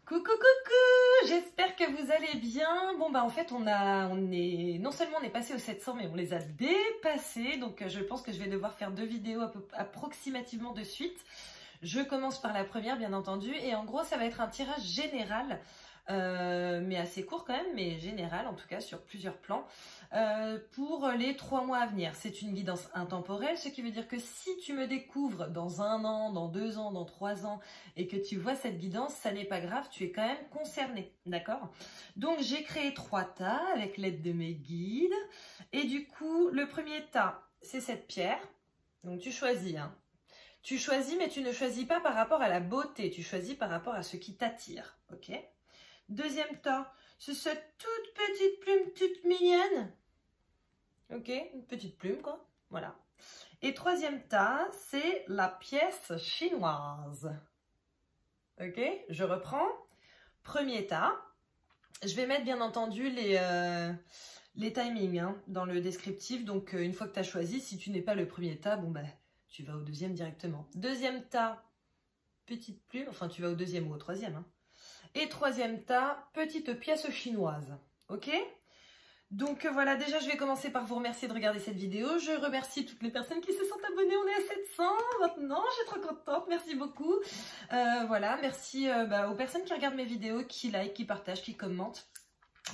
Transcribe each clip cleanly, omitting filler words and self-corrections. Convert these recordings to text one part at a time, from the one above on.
Coucou, coucou, j'espère que vous allez bien. Bon, bah en fait, non seulement on est passé aux 700, mais on les a dépassés. Donc, je pense que je vais devoir faire 2 vidéos approximativement de suite. Je commence par la première, bien entendu. Et en gros, ça va être un tirage général, mais assez court quand même, mais général, en tout cas, sur plusieurs plans, pour les 3 mois à venir. C'est une guidance intemporelle, ce qui veut dire que si tu me découvres dans 1 an, dans 2 ans, dans 3 ans, et que tu vois cette guidance, ça n'est pas grave, tu es quand même concerné, d'accord? Donc, j'ai créé 3 tas avec l'aide de mes guides. Et du coup, le premier tas, c'est cette pierre. Donc, tu choisis, hein. Tu choisis, mais tu ne choisis pas par rapport à la beauté, tu choisis par rapport à ce qui t'attire, ok? Deuxième tas, c'est cette toute petite plume toute mignonne. Ok, une petite plume, quoi. Voilà. Et troisième tas, c'est la pièce chinoise. Ok, je reprends. Premier tas. Je vais mettre, bien entendu, les timings hein, dans le descriptif. Donc, une fois que tu as choisi, si tu n'es pas le premier tas, bon, bah, tu vas au deuxième directement. Deuxième tas, petite plume. Enfin, tu vas au deuxième ou au troisième. Hein. Et troisième tas, petite pièce chinoise. Ok? Donc voilà, déjà je vais commencer par vous remercier de regarder cette vidéo. Je remercie toutes les personnes qui se sont abonnées. On est à 700 maintenant, je suis trop contente. Merci beaucoup. Voilà, merci aux personnes qui regardent mes vidéos, qui like, qui partagent, qui commentent.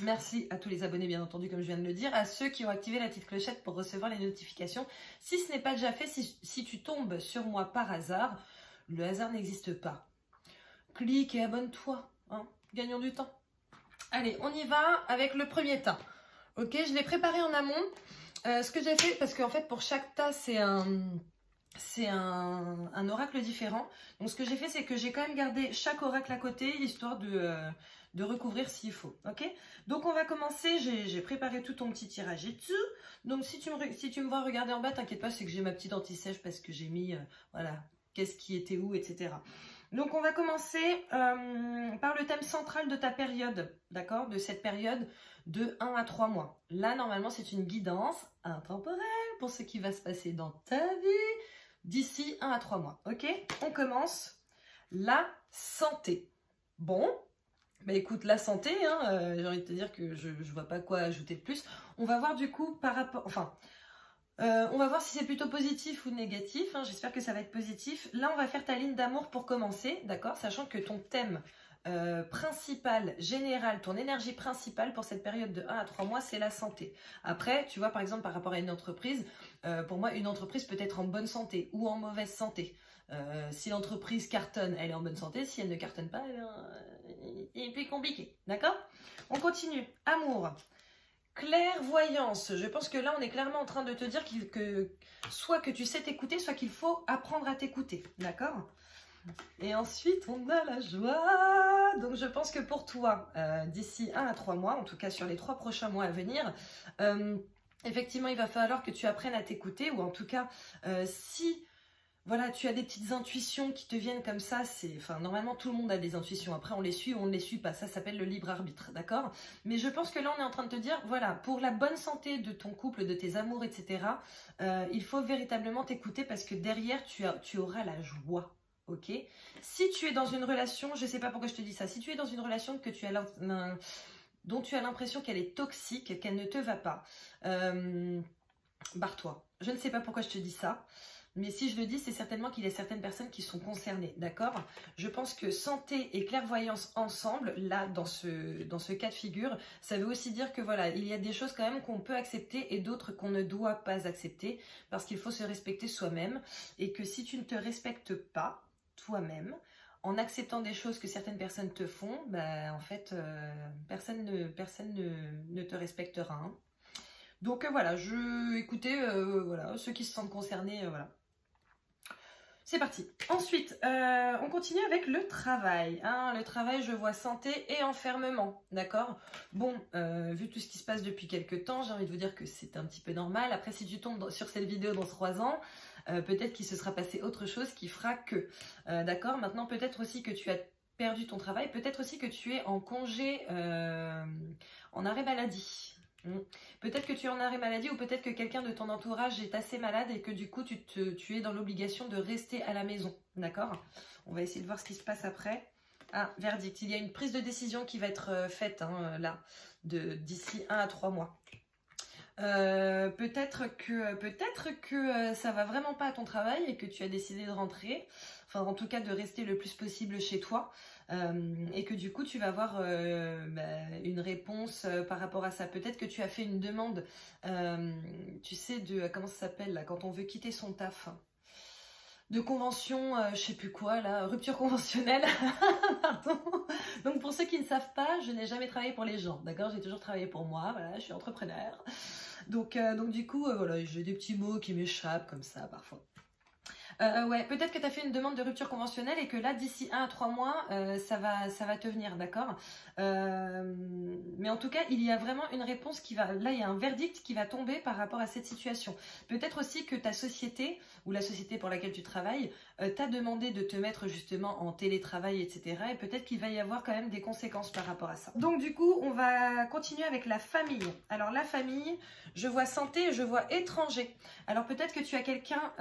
Merci à tous les abonnés, bien entendu, comme je viens de le dire, à ceux qui ont activé la petite clochette pour recevoir les notifications. Si ce n'est pas déjà fait, si tu tombes sur moi par hasard, le hasard n'existe pas. Clique et abonne-toi, hein, gagnons du temps. Allez, on y va avec le premier tas. Ok, je l'ai préparé en amont. Ce que j'ai fait, parce qu'en fait, pour chaque tas, c'est un oracle différent. Donc, ce que j'ai fait, c'est que j'ai quand même gardé chaque oracle à côté, histoire de recouvrir s'il faut. Ok, donc on va commencer. J'ai préparé tout ton petit tirage et tout. Donc, si tu me vois regarder en bas, t'inquiète pas, c'est que j'ai ma petite anti-sèche parce que j'ai mis, voilà, qu'est-ce qui était où, etc. Donc, on va commencer par le thème central de ta période, d'accord? De cette période de 1 à 3 mois. Là, normalement, c'est une guidance intemporelle pour ce qui va se passer dans ta vie d'ici 1 à 3 mois, ok? On commence. La santé. Bon, bah écoute, la santé, hein, j'ai envie de te dire que je ne vois pas quoi ajouter de plus. On va voir du coup par rapport... Enfin... on va voir si c'est plutôt positif ou négatif, hein. J'espère que ça va être positif. Là, on va faire ta ligne d'amour pour commencer, d'accord? Sachant que ton thème principal, général, ton énergie principale pour cette période de 1 à 3 mois, c'est la santé. Après, tu vois, par exemple, par rapport à une entreprise, pour moi, une entreprise peut être en bonne santé ou en mauvaise santé. Si l'entreprise cartonne, elle est en bonne santé. Si elle ne cartonne pas, il est plus compliqué, d'accord? On continue. Amour. Clairvoyance, je pense que là on est clairement en train de te dire que soit que tu sais t'écouter, soit qu'il faut apprendre à t'écouter, d'accord? Et ensuite on a la joie. Donc je pense que pour toi, d'ici 1 à 3 mois, en tout cas sur les 3 prochains mois à venir, effectivement il va falloir que tu apprennes à t'écouter, ou en tout cas si... Voilà, tu as des petites intuitions qui te viennent comme ça, normalement tout le monde a des intuitions, après on les suit ou on ne les suit pas, ça s'appelle le libre arbitre, d'accord? Mais je pense que là on est en train de te dire, voilà, pour la bonne santé de ton couple, de tes amours, etc., il faut véritablement t'écouter parce que derrière tu auras la joie, ok? Si tu es dans une relation, je ne sais pas pourquoi je te dis ça, si tu es dans une relation dont tu as l'impression qu'elle est toxique, qu'elle ne te va pas, barre-toi. Je ne sais pas pourquoi je te dis ça. Mais si je le dis, c'est certainement qu'il y a certaines personnes qui sont concernées, d'accord? Je pense que santé et clairvoyance ensemble, là, dans ce cas de figure, ça veut aussi dire que voilà, il y a des choses quand même qu'on peut accepter et d'autres qu'on ne doit pas accepter parce qu'il faut se respecter soi-même et que si tu ne te respectes pas toi-même, en acceptant des choses que certaines personnes te font, bah, en fait, personne ne te respectera. Hein. Donc voilà, écoutez, voilà, ceux qui se sentent concernés, voilà. C'est parti. Ensuite, on continue avec le travail. Hein. Le travail, je vois santé et enfermement. D'accord? Bon, vu tout ce qui se passe depuis quelques temps, j'ai envie de vous dire que c'est un petit peu normal. Après, si tu tombes sur cette vidéo dans 3 ans, peut-être qu'il se sera passé autre chose qui fera que. D'accord? Maintenant, peut-être aussi que tu as perdu ton travail. Peut-être aussi que tu es en congé, en arrêt maladie. Peut-être que tu es en arrêt maladie ou peut-être que quelqu'un de ton entourage est assez malade et que du coup tu es dans l'obligation de rester à la maison, d'accord? On va essayer de voir ce qui se passe après. Ah, verdict. Il y a une prise de décision qui va être faite hein, là, d'ici 1 à 3 mois. Peut-être que ça va vraiment pas à ton travail et que tu as décidé de rentrer, enfin en tout cas de rester le plus possible chez toi et que du coup tu vas avoir une réponse par rapport à ça. Peut-être que tu as fait une demande, tu sais, de comment ça s'appelle là, quand on veut quitter son taf, de convention, je sais plus quoi là, rupture conventionnelle. Pardon. Donc pour ceux qui ne savent pas, je n'ai jamais travaillé pour les gens, d'accord? J'ai toujours travaillé pour moi, voilà, je suis entrepreneur. Donc du coup, voilà, j'ai des petits mots qui m'échappent comme ça parfois. Ouais, peut-être que tu as fait une demande de rupture conventionnelle et que là, d'ici 1 à 3 mois, ça va te venir, d'accord? Mais en tout cas, il y a vraiment une réponse qui va... Là, il y a un verdict qui va tomber par rapport à cette situation. Peut-être aussi que ta société, ou la société pour laquelle tu travailles, t'a demandé de te mettre justement en télétravail, etc. Et peut-être qu'il va y avoir quand même des conséquences par rapport à ça. Donc du coup, on va continuer avec la famille. Alors la famille, je vois santé et je vois étranger. Alors peut-être que tu as quelqu'un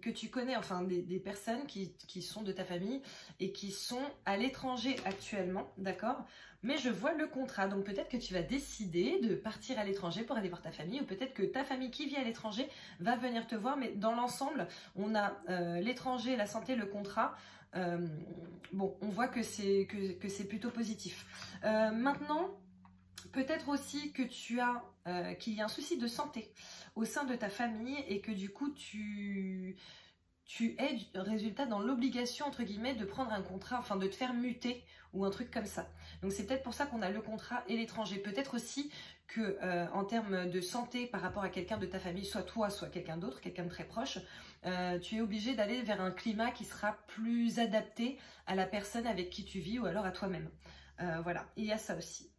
que tu connais, enfin des personnes qui sont de ta famille et qui sont à l'étranger actuellement, d'accord? Mais je vois le contrat, donc peut-être que tu vas décider de partir à l'étranger pour aller voir ta famille, ou peut-être que ta famille qui vit à l'étranger va venir te voir, mais dans l'ensemble, on a l'étranger, la santé, le contrat. Bon, on voit que c'est plutôt positif. Maintenant, peut-être aussi que qu'il y a un souci de santé au sein de ta famille et que du coup tu es résultat dans l'obligation entre guillemets de prendre un contrat, enfin de te faire muter ou un truc comme ça. Donc c'est peut-être pour ça qu'on a le contrat et l'étranger. Peut-être aussi que en termes de santé par rapport à quelqu'un de ta famille, soit toi, soit quelqu'un d'autre, quelqu'un de très proche, tu es obligé d'aller vers un climat qui sera plus adapté à la personne avec qui tu vis ou alors à toi-même. Voilà, il y a ça aussi.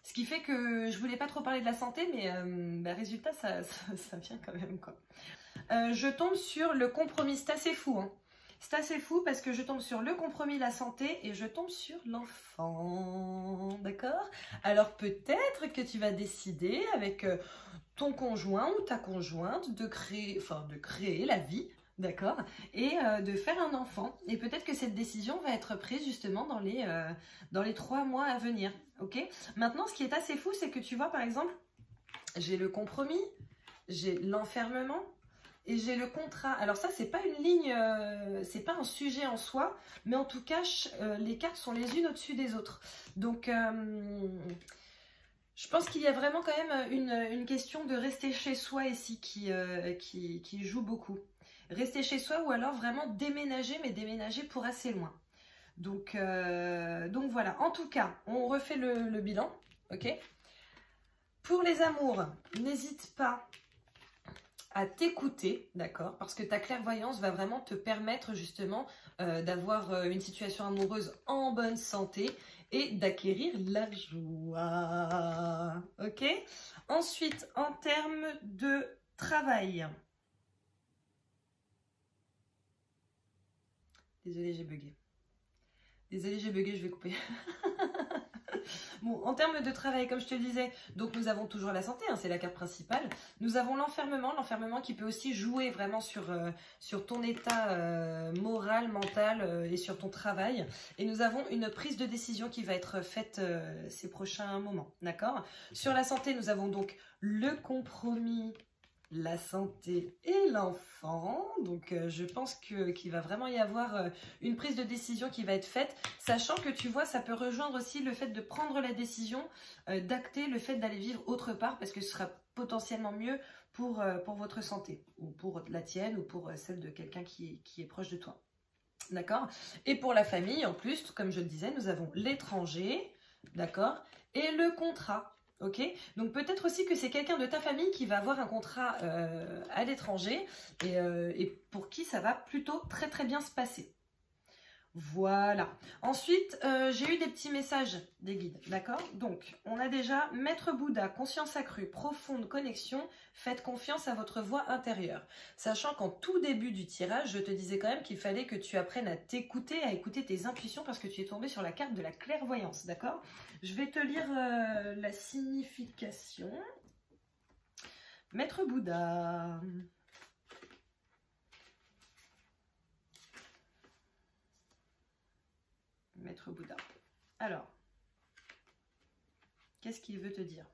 Ce qui fait que je voulais pas trop parler de la santé, mais résultat, ça vient quand même, quoi. Je tombe sur le compromis, c'est assez fou, hein. C'est assez fou parce que je tombe sur le compromis, la santé, et je tombe sur l'enfant, d'accord? Alors peut-être que tu vas décider avec ton conjoint ou ta conjointe de créer la vie, d'accord? Et de faire un enfant. Et peut-être que cette décision va être prise justement dans les 3 mois à venir, ok? Maintenant, ce qui est assez fou, c'est que tu vois, par exemple, j'ai le compromis, j'ai l'enfermement, et j'ai le contrat. Alors ça, c'est pas une ligne, c'est pas un sujet en soi, mais en tout cas, les cartes sont les unes au-dessus des autres. Donc, je pense qu'il y a vraiment quand même une question de rester chez soi ici qui joue beaucoup. Rester chez soi ou alors vraiment déménager, mais déménager pour assez loin. Donc voilà. En tout cas, on refait le bilan, ok? Pour les amours, n'hésite pas à t'écouter, d'accord? Parce que ta clairvoyance va vraiment te permettre justement d'avoir une situation amoureuse en bonne santé et d'acquérir la joie, ok? Ensuite, en termes de travail. Désolée, j'ai bugué. Désolée, j'ai bugué, je vais couper. Bon, en termes de travail, comme je te le disais, donc nous avons toujours la santé, hein, c'est la carte principale. Nous avons l'enfermement qui peut aussi jouer vraiment sur ton état moral, mental et sur ton travail. Et nous avons une prise de décision qui va être faite ces prochains moments, d'accord? Sur la santé, nous avons donc le compromis, la santé et l'enfant. Donc je pense qu'il va vraiment y avoir une prise de décision qui va être faite, sachant que tu vois, ça peut rejoindre aussi le fait de prendre la décision, d'acter le fait d'aller vivre autre part, parce que ce sera potentiellement mieux pour votre santé, ou pour la tienne, ou pour celle de quelqu'un qui est proche de toi. D'accord? Et pour la famille, en plus, comme je le disais, nous avons l'étranger, d'accord? Et le contrat. Ok, donc peut-être aussi que c'est quelqu'un de ta famille qui va avoir un contrat à l'étranger et pour qui ça va plutôt très très bien se passer. Voilà. Ensuite, j'ai eu des petits messages des guides, d'accord? Donc, on a déjà Maître Bouddha, conscience accrue, profonde connexion, faites confiance à votre voix intérieure. Sachant qu'en tout début du tirage, je te disais quand même qu'il fallait que tu apprennes à t'écouter, à écouter tes intuitions parce que tu es tombé sur la carte de la clairvoyance, d'accord? Je vais te lire la signification. Maître Bouddha. maître Bouddha. Alors, qu'est-ce qu'il veut te dire?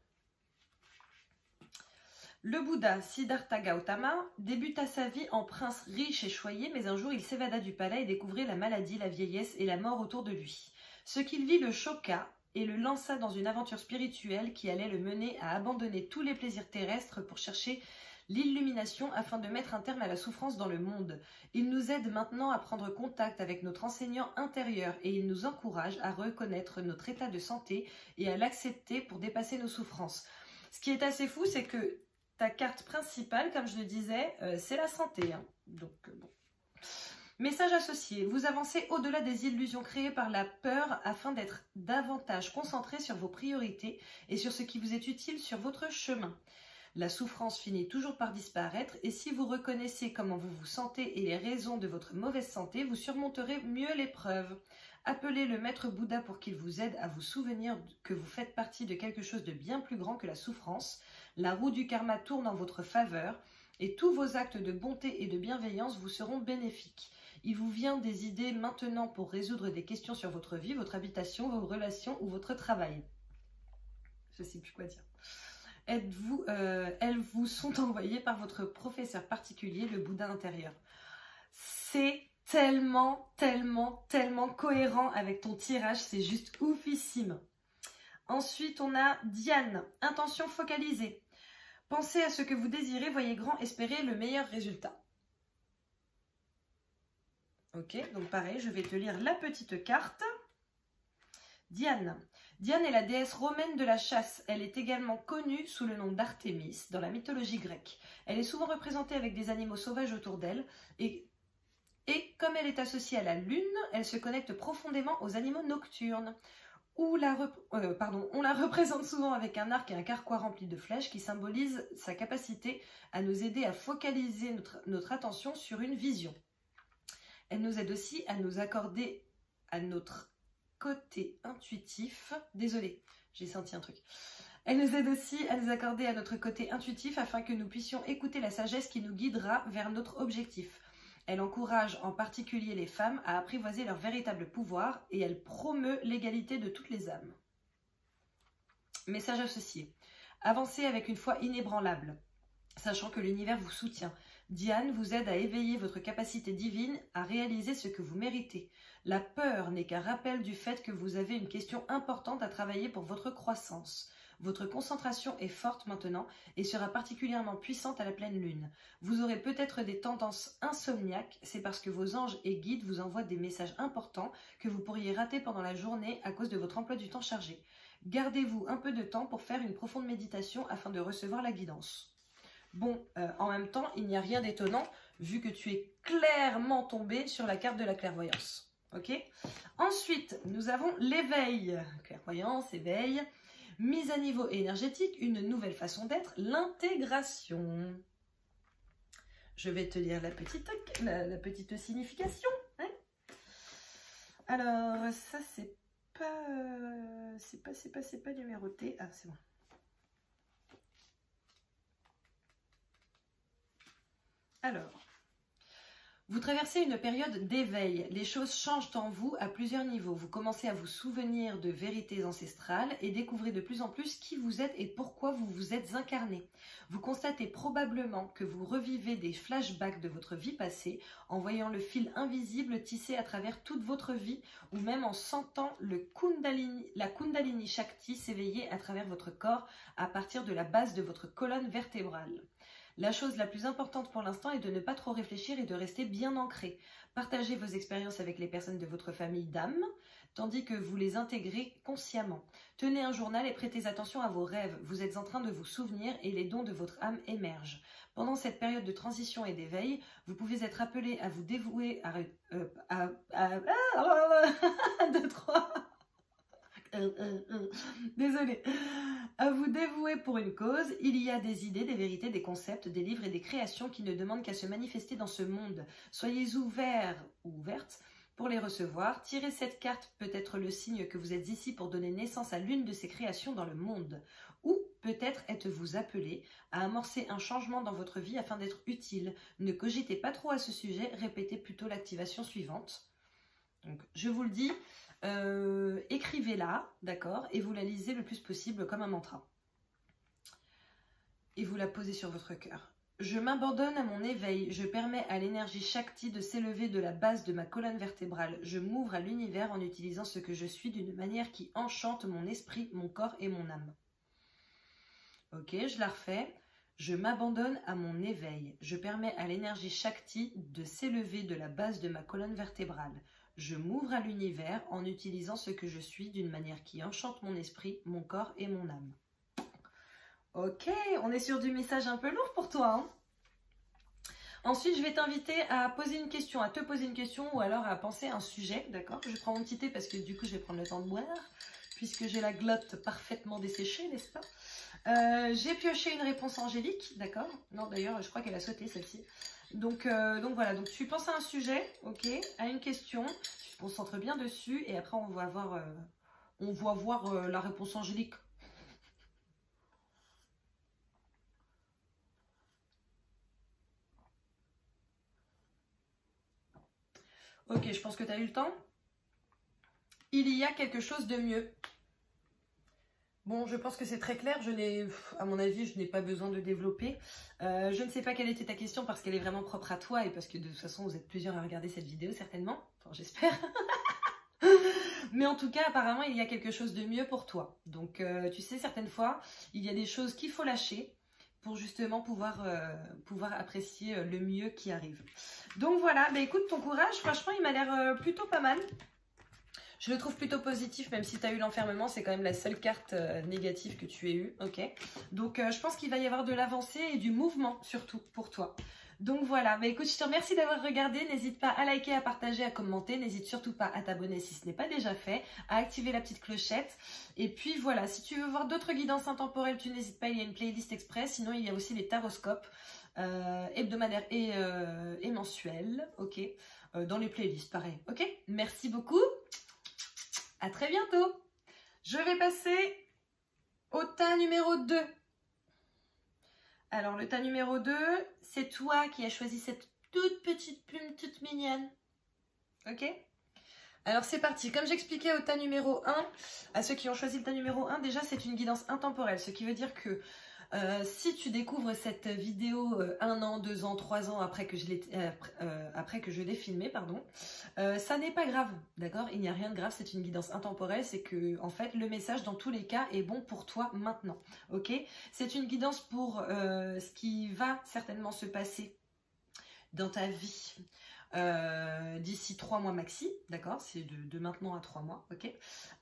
Le Bouddha, Siddhartha Gautama, débuta sa vie en prince riche et choyé, mais un jour il s'évada du palais et découvrit la maladie, la vieillesse et la mort autour de lui. Ce qu'il vit le choqua et le lança dans une aventure spirituelle qui allait le mener à abandonner tous les plaisirs terrestres pour chercher l'illumination afin de mettre un terme à la souffrance dans le monde. Il nous aide maintenant à prendre contact avec notre enseignant intérieur et il nous encourage à reconnaître notre état de santé et à l'accepter pour dépasser nos souffrances. Ce qui est assez fou, c'est que ta carte principale, comme je le disais, c'est la santé. Hein. Donc, bon. Message associé. Vous avancez au-delà des illusions créées par la peur afin d'être davantage concentré sur vos priorités et sur ce qui vous est utile sur votre chemin. La souffrance finit toujours par disparaître et si vous reconnaissez comment vous vous sentez et les raisons de votre mauvaise santé, vous surmonterez mieux l'épreuve. Appelez le maître Bouddha pour qu'il vous aide à vous souvenir que vous faites partie de quelque chose de bien plus grand que la souffrance. La roue du karma tourne en votre faveur et tous vos actes de bonté et de bienveillance vous seront bénéfiques. Il vous vient des idées maintenant pour résoudre des questions sur votre vie, votre habitation, vos relations ou votre travail. Je ne sais plus quoi dire. Elles vous sont envoyées par votre professeur particulier, le Bouddha intérieur. C'est tellement cohérent avec ton tirage, c'est juste oufissime. Ensuite, on a Diane, intention focalisée. Pensez à ce que vous désirez, voyez grand, espérez le meilleur résultat. Ok, donc pareil, je vais te lire la petite carte. Diane. Diane est la déesse romaine de la chasse. Elle est également connue sous le nom d'Artémis dans la mythologie grecque. Elle est souvent représentée avec des animaux sauvages autour d'elle et comme elle est associée à la lune, elle se connecte profondément aux animaux nocturnes. On la représente souvent avec un arc et un carquois remplis de flèches qui symbolisent sa capacité à nous aider à focaliser notre attention sur une vision. Elle nous aide aussi à nous accorder à notre côté intuitif. Désolée, j'ai senti un truc. Elle nous aide aussi à nous accorder à notre côté intuitif afin que nous puissions écouter la sagesse qui nous guidera vers notre objectif. Elle encourage en particulier les femmes à apprivoiser leur véritable pouvoir et elle promeut l'égalité de toutes les âmes. Message associé. Avancez avec une foi inébranlable, sachant que l'univers vous soutient. Diane vous aide à éveiller votre capacité divine à réaliser ce que vous méritez. La peur n'est qu'un rappel du fait que vous avez une question importante à travailler pour votre croissance. Votre concentration est forte maintenant et sera particulièrement puissante à la pleine lune. Vous aurez peut-être des tendances insomniaques, c'est parce que vos anges et guides vous envoient des messages importants que vous pourriez rater pendant la journée à cause de votre emploi du temps chargé. Gardez-vous un peu de temps pour faire une profonde méditation afin de recevoir la guidance. Bon, en même temps, il n'y a rien d'étonnant vu que tu es clairement tombé sur la carte de la clairvoyance. Ok ? Ensuite, nous avons l'éveil. Clairvoyance, éveil. Mise à niveau énergétique, une nouvelle façon d'être, l'intégration. Je vais te lire la petite signification. Hein. Alors, ça, c'est pas numéroté. Ah, c'est bon. Alors, vous traversez une période d'éveil. Les choses changent en vous à plusieurs niveaux. Vous commencez à vous souvenir de vérités ancestrales et découvrez de plus en plus qui vous êtes et pourquoi vous vous êtes incarné. Vous constatez probablement que vous revivez des flashbacks de votre vie passée en voyant le fil invisible tissé à travers toute votre vie ou même en sentant la Kundalini Shakti s'éveiller à travers votre corps à partir de la base de votre colonne vertébrale. La chose la plus importante pour l'instant est de ne pas trop réfléchir et de rester bien ancré. Partagez vos expériences avec les personnes de votre famille d'âme, tandis que vous les intégrez consciemment. Tenez un journal et prêtez attention à vos rêves. Vous êtes en train de vous souvenir et les dons de votre âme émergent. Pendant cette période de transition et d'éveil, vous pouvez être appelé à vous dévouer Désolée. À vous dévouer pour une cause, il y a des idées, des vérités, des concepts, des livres et des créations qui ne demandent qu'à se manifester dans ce monde. Soyez ouverts ou ouvertes pour les recevoir. Tirez cette carte, peut-être le signe que vous êtes ici pour donner naissance à l'une de ces créations dans le monde. Ou peut-être êtes-vous appelé à amorcer un changement dans votre vie afin d'être utile. Ne cogitez pas trop à ce sujet, répétez plutôt l'activation suivante. Donc, je vous le dis, écrivez-la, d'accord, et vous la lisez le plus possible comme un mantra. Et vous la posez sur votre cœur. Je m'abandonne à mon éveil, je permets à l'énergie Shakti de s'élever de la base de ma colonne vertébrale. Je m'ouvre à l'univers en utilisant ce que je suis d'une manière qui enchante mon esprit, mon corps et mon âme. Ok, je la refais. Je m'abandonne à mon éveil, je permets à l'énergie Shakti de s'élever de la base de ma colonne vertébrale. Je m'ouvre à l'univers en utilisant ce que je suis d'une manière qui enchante mon esprit, mon corps et mon âme. Ok, on est sur du message un peu lourd pour toi. Hein. Ensuite, je vais t'inviter à poser une question, à te poser une question ou alors à penser à un sujet, d'accord? Je prends mon petit thé parce que du coup, je vais prendre le temps de boire puisque j'ai la glotte parfaitement desséchée, n'est-ce pas? J'ai pioché une réponse angélique, d'accord? Non, d'ailleurs, je crois qu'elle a sauté celle-ci. Donc voilà, donc tu penses à un sujet, ok? À une question, tu te concentres bien dessus et après, on va voir la réponse angélique. Ok, je pense que tu as eu le temps. Il y a quelque chose de mieux. Bon, je pense que c'est très clair. À mon avis, je n'ai pas besoin de développer. Je ne sais pas quelle était ta question parce qu'elle est vraiment propre à toi et parce que de toute façon, vous êtes plusieurs à regarder cette vidéo certainement. Enfin, j'espère. Mais en tout cas, apparemment, il y a quelque chose de mieux pour toi. Donc, tu sais, certaines fois, il y a des choses qu'il faut lâcher pour justement pouvoir apprécier le mieux qui arrive. Donc voilà, bah, écoute, ton courage, franchement, il m'a l'air plutôt pas mal. Je le trouve plutôt positif, même si tu as eu l'enfermement, c'est quand même la seule carte négative que tu aies eue, ok? Donc je pense qu'il va y avoir de l'avancée et du mouvement, surtout, pour toi. Donc voilà, bah, écoute, je te remercie d'avoir regardé, n'hésite pas à liker, à partager, à commenter, n'hésite surtout pas à t'abonner si ce n'est pas déjà fait, à activer la petite clochette, et puis voilà, si tu veux voir d'autres guidances intemporelles, tu n'hésites pas, il y a une playlist express, sinon il y a aussi les taroscopes hebdomadaires et mensuels, ok? Dans les playlists, pareil, ok? Merci beaucoup, à très bientôt. Je vais passer au tas numéro 2. Alors, le tas numéro 2, c'est toi qui as choisi cette toute petite plume toute mignonne. Ok? Alors, c'est parti. Comme j'expliquais au tas numéro 1, à ceux qui ont choisi le tas numéro 1, déjà, c'est une guidance intemporelle. Ce qui veut dire que si tu découvres cette vidéo 1 an, 2 ans, 3 ans après que je l'ai filmée, pardon, ça n'est pas grave, d'accord? Il n'y a rien de grave, c'est une guidance intemporelle, c'est que en fait le message dans tous les cas est bon pour toi maintenant, ok? C'est une guidance pour ce qui va certainement se passer dans ta vie d'ici 3 mois maxi, d'accord? C'est de maintenant à 3 mois, ok?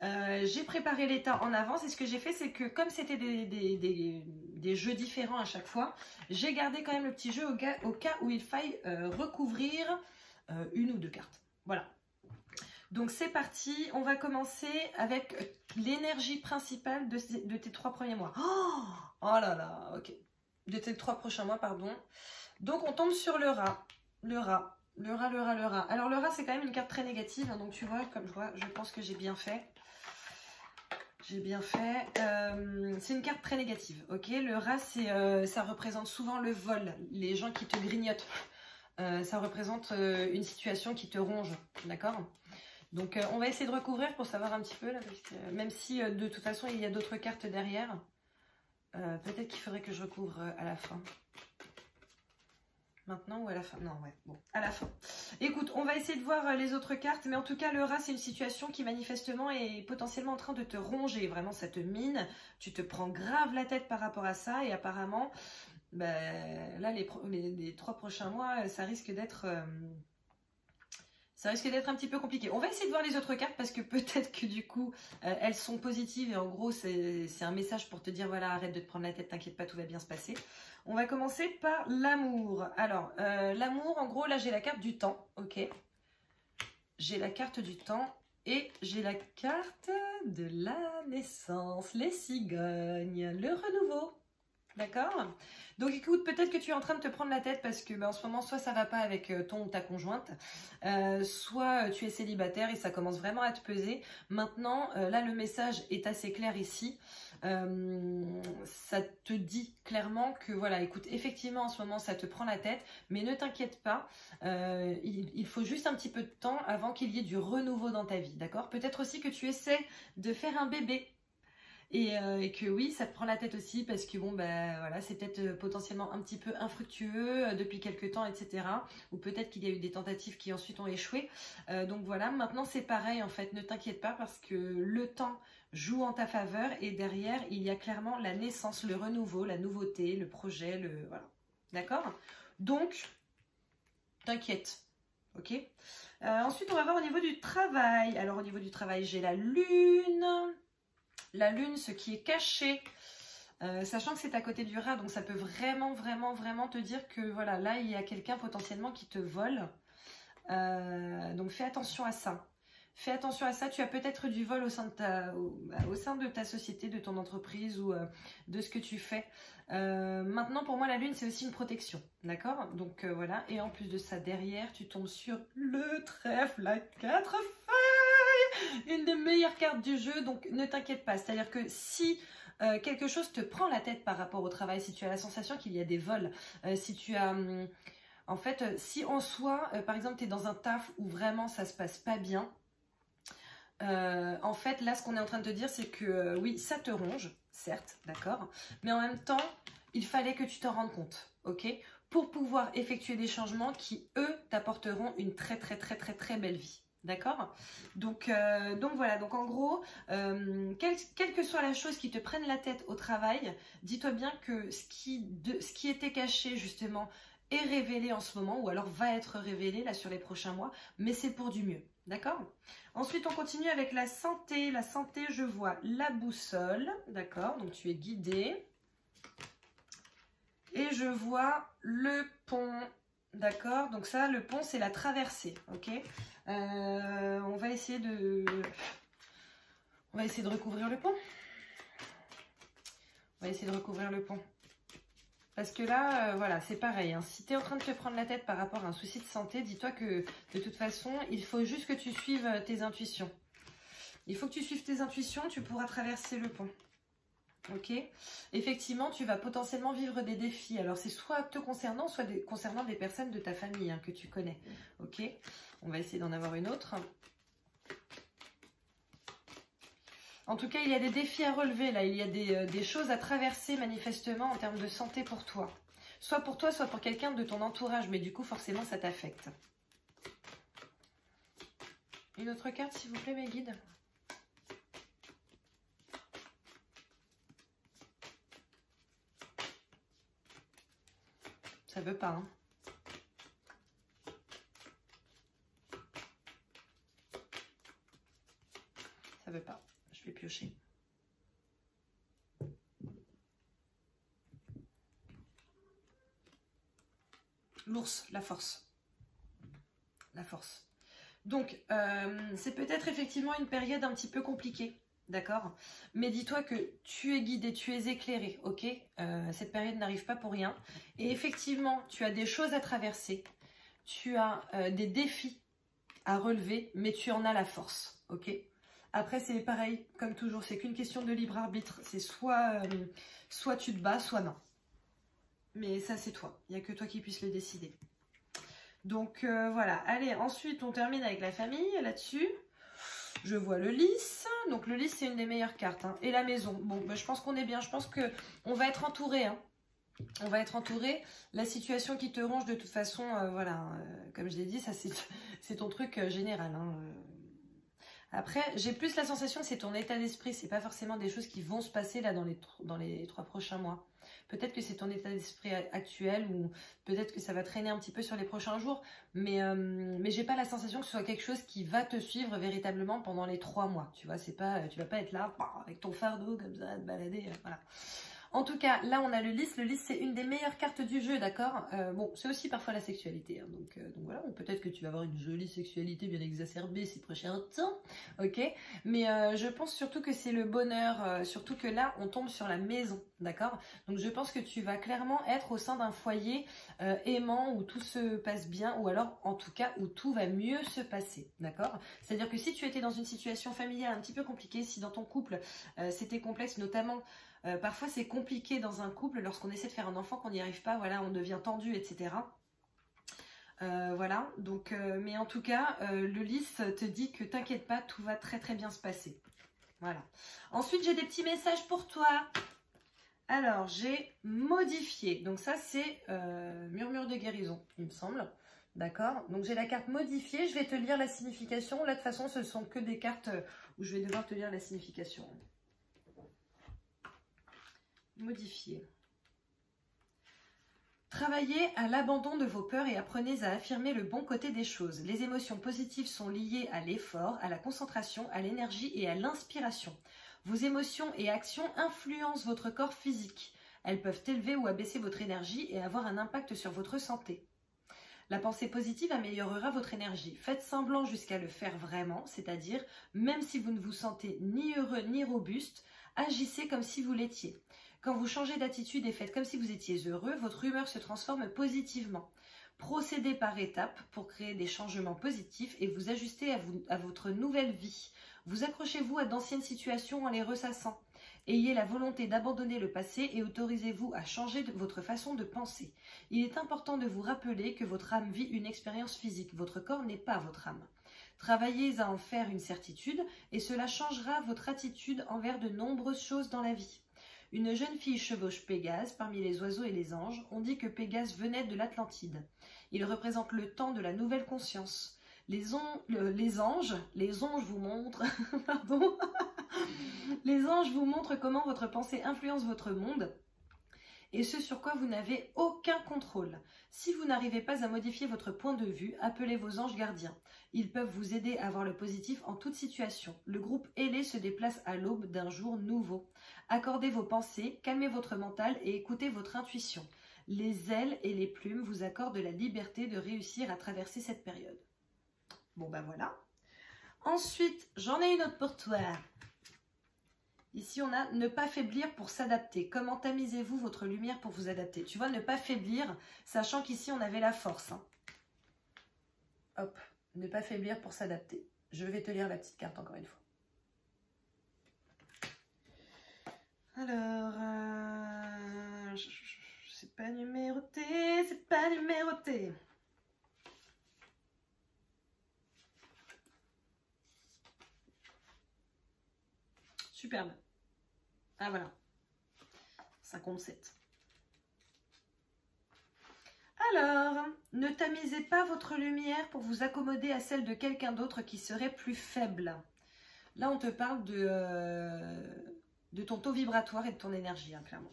J'ai préparé l'état en avance et ce que j'ai fait, c'est que comme c'était des jeux différents à chaque fois, j'ai gardé quand même le petit jeu au cas où il faille recouvrir 1 ou 2 cartes. Voilà. Donc c'est parti, on va commencer avec l'énergie principale de tes 3 premiers mois. Oh là là, ok. De tes 3 prochains mois, pardon. Donc on tombe sur le rat. Le rat. Alors le rat, c'est quand même une carte très négative, hein, donc tu vois, comme je pense que j'ai bien fait. C'est une carte très négative, ok? Le rat, ça représente souvent le vol, les gens qui te grignotent. Ça représente une situation qui te ronge, d'accord? Donc on va essayer de recouvrir pour savoir un petit peu, là, parce que, même si de toute façon il y a d'autres cartes derrière, peut-être qu'il faudrait que je recouvre à la fin. Maintenant ou à la fin? Non, ouais, bon, à la fin. Écoute, on va essayer de voir les autres cartes, mais en tout cas, le rat, c'est une situation qui manifestement est potentiellement en train de te ronger. Vraiment, ça te mine, tu te prends grave la tête par rapport à ça, et apparemment, ben, là, les 3 prochains mois, ça risque d'être... ça risque d'être un petit peu compliqué. On va essayer de voir les autres cartes parce que peut-être que du coup, elles sont positives et en gros, c'est un message pour te dire, voilà, arrête de te prendre la tête, t'inquiète pas, tout va bien se passer. On va commencer par l'amour. Alors, l'amour, en gros, là, j'ai la carte du temps, ok? J'ai la carte du temps et j'ai la carte de la naissance, les cigognes, le renouveau. D'accord? Donc écoute, peut-être que tu es en train de te prendre la tête parce que en ce moment, soit ça va pas avec ton ou ta conjointe, soit tu es célibataire et ça commence vraiment à te peser. Maintenant, là, le message est assez clair ici. Ça te dit clairement que voilà, écoute, effectivement, en ce moment, ça te prend la tête, mais ne t'inquiète pas, il faut juste un petit peu de temps avant qu'il y ait du renouveau dans ta vie, d'accord? Peut-être aussi que tu essaies de faire un bébé. Et que oui, ça te prend la tête aussi parce que bon, ben voilà, c'est peut-être potentiellement un petit peu infructueux depuis quelques temps, etc. Ou peut-être qu'il y a eu des tentatives qui ensuite ont échoué. Donc voilà, maintenant c'est pareil en fait, ne t'inquiète pas parce que le temps joue en ta faveur et derrière, il y a clairement la naissance, le renouveau, la nouveauté, le projet, le voilà. D'accord? Donc, t'inquiète, ok? Ensuite, on va voir au niveau du travail. Alors au niveau du travail, j'ai la lune. La lune, ce qui est caché, sachant que c'est à côté du rat, donc ça peut vraiment, vraiment, vraiment te dire que voilà, là, il y a quelqu'un potentiellement qui te vole. Donc fais attention à ça. Fais attention à ça, tu as peut-être du vol au sein de ta société, de ton entreprise ou de ce que tu fais. Maintenant, pour moi, la lune, c'est aussi une protection, d'accord? Donc voilà, et en plus de ça, derrière, tu tombes sur le trèfle à 4 feuilles, une des meilleures cartes du jeu, donc ne t'inquiète pas. C'est-à-dire que si quelque chose te prend la tête par rapport au travail, si tu as la sensation qu'il y a des vols, si tu as... en fait, si en soi, par exemple, tu es dans un taf où vraiment ça se passe pas bien, en fait, là, ce qu'on est en train de te dire, c'est que oui, ça te ronge, certes, d'accord, mais en même temps, il fallait que tu t'en rendes compte, ok, pour pouvoir effectuer des changements qui, eux, t'apporteront une très, très, très, très, très belle vie. D'accord, donc voilà, donc en gros, quelle que soit la chose qui te prenne la tête au travail, dis-toi bien que ce qui était caché justement est révélé en ce moment, ou alors va être révélé là sur les prochains mois, mais c'est pour du mieux, d'accord? Ensuite, on continue avec la santé. La santé, je vois la boussole, d'accord? Donc, tu es guidé. Et je vois le pont, d'accord? Donc ça, le pont, c'est la traversée, ok? On va essayer de recouvrir le pont. On va essayer de recouvrir le pont. Parce que là, voilà, c'est pareil. Hein. Si tu es en train de te prendre la tête par rapport à un souci de santé, dis-toi que de toute façon, il faut juste que tu suives tes intuitions. Il faut que tu suives tes intuitions, tu pourras traverser le pont. Ok? Effectivement, tu vas potentiellement vivre des défis. Alors, c'est soit te concernant, soit concernant des personnes de ta famille hein, que tu connais. Ok? On va essayer d'en avoir une autre. En tout cas, il y a des défis à relever là. Il y a des choses à traverser manifestement en termes de santé pour toi. Soit pour toi, soit pour quelqu'un de ton entourage. Mais du coup, forcément, ça t'affecte. Une autre carte, s'il vous plaît, mes guides. Ça veut pas, hein. Ça veut pas. Je vais piocher. L'ours, la force. La force. Donc, c'est peut-être effectivement une période un petit peu compliquée. D'accord? Mais dis-toi que tu es guidé, tu es éclairé, ok? Cette période n'arrive pas pour rien. Et effectivement, tu as des choses à traverser. Tu as des défis à relever, mais tu en as la force, ok? Après, c'est pareil, comme toujours, c'est qu'une question de libre arbitre. C'est soit tu te bats, soit non. Mais ça, c'est toi. Il n'y a que toi qui puisses le décider. Donc, voilà. Allez, ensuite, on termine avec la famille, là-dessus. Je vois le lys. Donc, le lys, c'est une des meilleures cartes. Hein. Et la maison. Bon, bah, je pense qu'on est bien. Je pense qu'on va être entouré. Hein. On va être entouré. La situation qui te ronge, de toute façon, voilà. Comme je l'ai dit, ça, c'est ton truc général. Hein. Après, j'ai plus la sensation que c'est ton état d'esprit. C'est pas forcément des choses qui vont se passer là dans les 3 prochains mois. Peut-être que c'est ton état d'esprit actuel ou peut-être que ça va traîner un petit peu sur les prochains jours. Mais j'ai pas la sensation que ce soit quelque chose qui va te suivre véritablement pendant les 3 mois. Tu vois, c'est pas, tu vas pas être là avec ton fardeau comme ça, à te balader. Voilà. En tout cas, là, on a le lys. Le lys, c'est une des meilleures cartes du jeu, d'accord? Bon, c'est aussi parfois la sexualité. Hein, donc voilà, peut-être que tu vas avoir une jolie sexualité bien exacerbée ces prochains temps, ok? Mais je pense surtout que c'est le bonheur, surtout que là, on tombe sur la maison, d'accord? Donc je pense que tu vas clairement être au sein d'un foyer aimant, où tout se passe bien, ou alors, en tout cas, où tout va mieux se passer, d'accord? C'est-à-dire que si tu étais dans une situation familiale un petit peu compliquée, si dans ton couple, c'était complexe, notamment... parfois c'est compliqué dans un couple lorsqu'on essaie de faire un enfant, qu'on n'y arrive pas, voilà, on devient tendu, etc. Voilà, donc, mais en tout cas, le lys te dit que t'inquiète pas, tout va très très bien se passer. Voilà. Ensuite, j'ai des petits messages pour toi. Alors, j'ai modifié. Donc ça, c'est murmure de guérison, il me semble. D'accord? Donc j'ai la carte modifiée. Je vais te lire la signification. Là, de toute façon, ce sont que des cartes où je vais devoir te lire la signification. Modifier. Travaillez à l'abandon de vos peurs et apprenez à affirmer le bon côté des choses. Les émotions positives sont liées à l'effort, à la concentration, à l'énergie et à l'inspiration. Vos émotions et actions influencent votre corps physique. Elles peuvent élever ou abaisser votre énergie et avoir un impact sur votre santé. La pensée positive améliorera votre énergie. Faites semblant jusqu'à le faire vraiment, c'est-à-dire, même si vous ne vous sentez ni heureux ni robuste, agissez comme si vous l'étiez. Quand vous changez d'attitude et faites comme si vous étiez heureux, votre humeur se transforme positivement. Procédez par étapes pour créer des changements positifs et vous ajuster à votre nouvelle vie. Vous accrochez-vous à d'anciennes situations en les ressassant. Ayez la volonté d'abandonner le passé et autorisez-vous à changer votre façon de penser. Il est important de vous rappeler que votre âme vit une expérience physique. Votre corps n'est pas votre âme. Travaillez à en faire une certitude et cela changera votre attitude envers de nombreuses choses dans la vie. Une jeune fille chevauche Pégase parmi les oiseaux et les anges. On dit que Pégase venait de l'Atlantide. Il représente le temps de la nouvelle conscience. Les anges vous montrent, pardon, les anges vous montrent comment votre pensée influence votre monde et ce sur quoi vous n'avez aucun contrôle. Si vous n'arrivez pas à modifier votre point de vue, appelez vos anges gardiens. Ils peuvent vous aider à voir le positif en toute situation. Le groupe ailé se déplace à l'aube d'un jour nouveau. Accordez vos pensées, calmez votre mental et écoutez votre intuition. Les ailes et les plumes vous accordent la liberté de réussir à traverser cette période. Bon ben voilà. Ensuite, j'en ai une autre pour toi. Ici, on a ne pas faiblir pour s'adapter. Comment tamisez-vous votre lumière pour vous adapter? Tu vois, ne pas faiblir, sachant qu'ici, on avait la force. Hein. Hop, ne pas faiblir pour s'adapter. Je vais te lire la petite carte encore une fois. Alors, c'est pas numéroté, c'est pas numéroté. Superbe. Ah voilà. 57. Alors, ne tamisez pas votre lumière pour vous accommoder à celle de quelqu'un d'autre qui serait plus faible. Là, on te parle de ton taux vibratoire et de ton énergie, hein, clairement.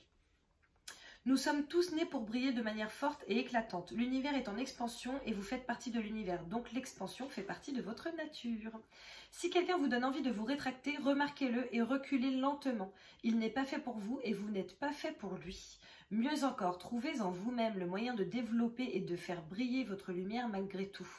Nous sommes tous nés pour briller de manière forte et éclatante. L'univers est en expansion et vous faites partie de l'univers. Donc l'expansion fait partie de votre nature. Si quelqu'un vous donne envie de vous rétracter, remarquez-le et reculez lentement. Il n'est pas fait pour vous et vous n'êtes pas fait pour lui. Mieux encore, trouvez en vous-même le moyen de développer et de faire briller votre lumière malgré tout.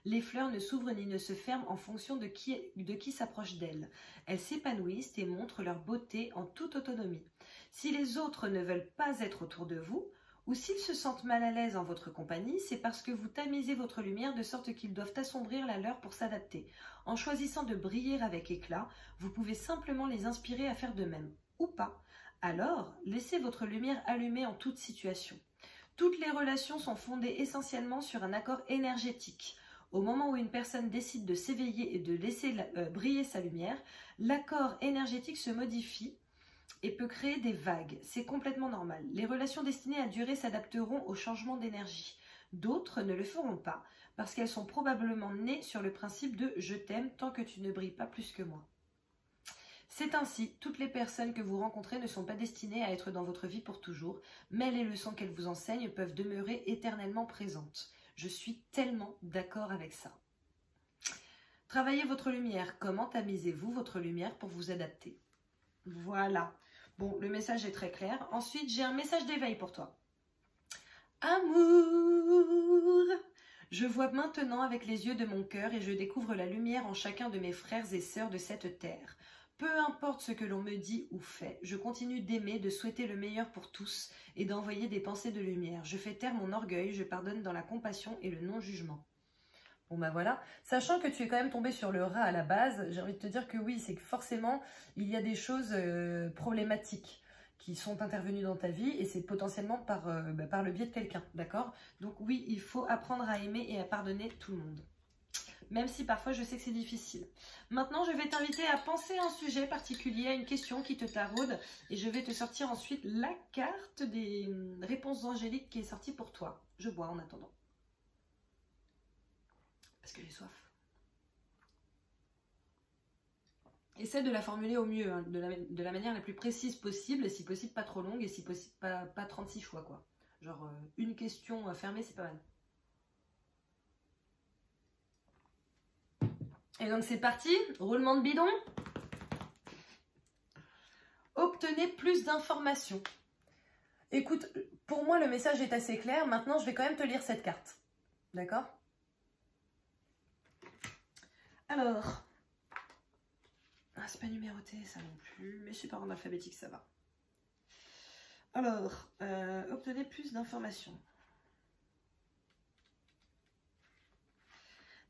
Les fleurs ne s'ouvrent ni ne se ferment en fonction de qui s'approche d'elles. Elles s'épanouissent et montrent leur beauté en toute autonomie. Si les autres ne veulent pas être autour de vous, ou s'ils se sentent mal à l'aise en votre compagnie, c'est parce que vous tamisez votre lumière de sorte qu'ils doivent assombrir la leur pour s'adapter. En choisissant de briller avec éclat, vous pouvez simplement les inspirer à faire de même, ou pas. Alors, laissez votre lumière allumée en toute situation. Toutes les relations sont fondées essentiellement sur un accord énergétique. Au moment où une personne décide de s'éveiller et de laisser briller sa lumière, l'accord énergétique se modifie et peut créer des vagues. C'est complètement normal. Les relations destinées à durer s'adapteront au changement d'énergie. D'autres ne le feront pas parce qu'elles sont probablement nées sur le principe de « je t'aime tant que tu ne brilles pas plus que moi ». C'est ainsi, toutes les personnes que vous rencontrez ne sont pas destinées à être dans votre vie pour toujours, mais les leçons qu'elles vous enseignent peuvent demeurer éternellement présentes. Je suis tellement d'accord avec ça. Travaillez votre lumière. Comment tamisez-vous votre lumière pour vous adapter? Voilà. Bon, le message est très clair. Ensuite, j'ai un message d'éveil pour toi. Amour, je vois maintenant avec les yeux de mon cœur et je découvre la lumière en chacun de mes frères et sœurs de cette terre. Peu importe ce que l'on me dit ou fait, je continue d'aimer, de souhaiter le meilleur pour tous et d'envoyer des pensées de lumière. Je fais taire mon orgueil, je pardonne dans la compassion et le non-jugement. Bon bah voilà, sachant que tu es quand même tombé sur le rat à la base, j'ai envie de te dire que oui, c'est que forcément, il y a des choses problématiques qui sont intervenues dans ta vie et c'est potentiellement par le biais de quelqu'un, d'accord? Donc oui, il faut apprendre à aimer et à pardonner tout le monde. Même si parfois je sais que c'est difficile. Maintenant, je vais t'inviter à penser à un sujet particulier, à une question qui te taraude. Et je vais te sortir ensuite la carte des réponses angéliques qui est sortie pour toi. Je bois en attendant. Parce que j'ai soif. Essaie de la formuler au mieux, hein, de la manière la plus précise possible, et si possible pas trop longue, et si possible pas 36 choix, quoi. Genre une question fermée, c'est pas mal. Et donc c'est parti, roulement de bidon. Obtenez plus d'informations. Écoute, pour moi le message est assez clair, maintenant je vais quand même te lire cette carte. D'accord? Alors, c'est pas numéroté ça non plus, mais c'est par ordre alphabétique, ça va. Alors, obtenez plus d'informations.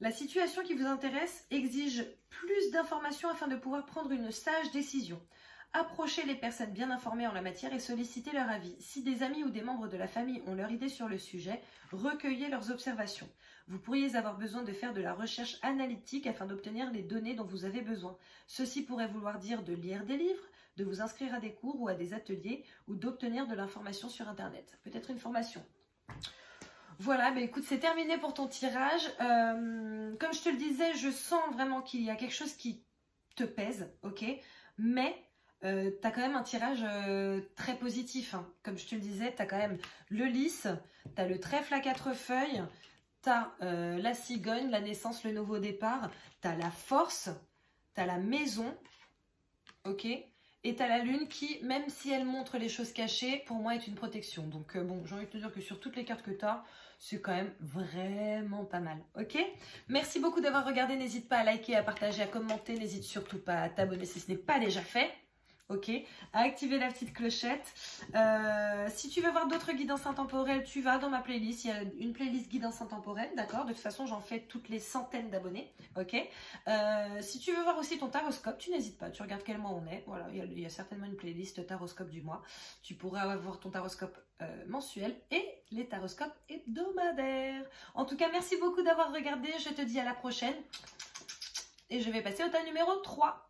La situation qui vous intéresse exige plus d'informations afin de pouvoir prendre une sage décision. Approchez les personnes bien informées en la matière et sollicitez leur avis. Si des amis ou des membres de la famille ont leur idée sur le sujet, recueillez leurs observations. Vous pourriez avoir besoin de faire de la recherche analytique afin d'obtenir les données dont vous avez besoin. Ceci pourrait vouloir dire de lire des livres, de vous inscrire à des cours ou à des ateliers ou d'obtenir de l'information sur Internet. Peut-être une formation. Voilà, bah écoute, c'est terminé pour ton tirage. Comme je te le disais, je sens vraiment qu'il y a quelque chose qui te pèse, ok? Mais tu as quand même un tirage très positif. Hein. Comme je te le disais, tu as quand même le lys, tu as le trèfle à 4 feuilles, tu as la cigogne, la naissance, le nouveau départ, tu as la force, tu as la maison, ok? Et tu as la lune qui, même si elle montre les choses cachées, pour moi est une protection. Donc bon, j'ai envie de te dire que sur toutes les cartes que tu as, c'est quand même vraiment pas mal, ok? Merci beaucoup d'avoir regardé, n'hésite pas à liker, à partager, à commenter, n'hésite surtout pas à t'abonner si ce n'est pas déjà fait. Ok, à activer la petite clochette. Si tu veux voir d'autres guidances intemporelles, tu vas dans ma playlist. Il y a une playlist guidance intemporelle, d'accord? De toute façon, j'en fais toutes les centaines d'abonnés. Ok. Si tu veux voir aussi ton taroscope, tu n'hésites pas. Tu regardes quel mois on est. Voilà, il y a certainement une playlist taroscope du mois. Tu pourras avoir ton taroscope mensuel et les taroscopes hebdomadaires. En tout cas, merci beaucoup d'avoir regardé. Je te dis à la prochaine. Et je vais passer au tas numéro 3.